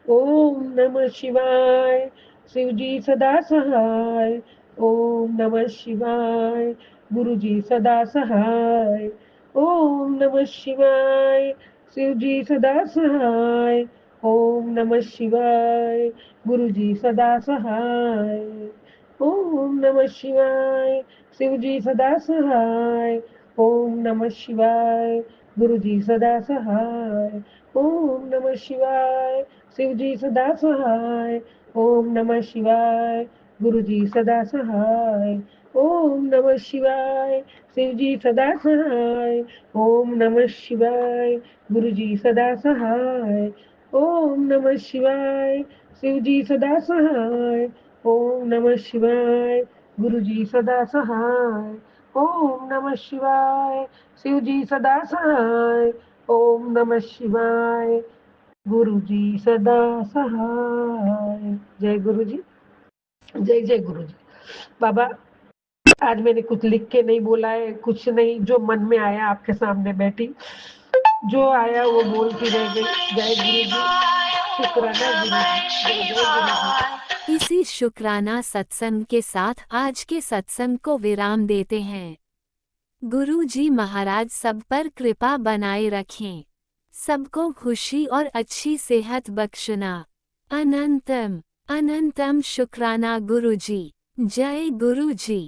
ओम नमः शिवाय, शिव जी सदा सहाय। ओम नमः शिवाय, गुरु जी सदा सहाय। ओम नमः शिवाय, शिव जी सदा सहाय। ओम नमः शिवाय, गुरु जी सदा सहाय। ओम नमः शिवाय, शिव जी सदा सहाय। ओम नमः शिवाय, गुरु जी सदा सहाय। ओम नमः शिवाय, शिव जी सदा सहाय। ओम नमः शिवाय, गुरु जी सदा सहाय। ओम नमः शिवाय, शिव जी सदा सहाय। ओम नमः शिवाय, गुरु जी सदा सहाय। ओम नमः शिवाय, शिव जी सदा सहाय। ओम नमः शिवाय, गुरु जी सदा सहाय। ओम नमः शिवाय, शिव जी सदा सहाय। ओम नमः शिवाय, गुरु जी सदा सहाय। जय गुरु जी, जय जय गुरु जी। बाबा आज मैंने कुछ लिख के नहीं बोला है, कुछ नहीं, जो मन में आया आपके सामने बैठी, जो आया वो बोलती रह गई। जय गुरु जी, शुक्राना गुरु जी, जय जय गुरु जी। इसी शुक्राना सत्संग के साथ आज के सत्संग को विराम देते हैं। गुरु जी महाराज सब पर कृपा बनाए रखें, सबको खुशी और अच्छी सेहत बख्शना। अनंतम अनंतम शुक्राना गुरु जी। जय गुरु जी।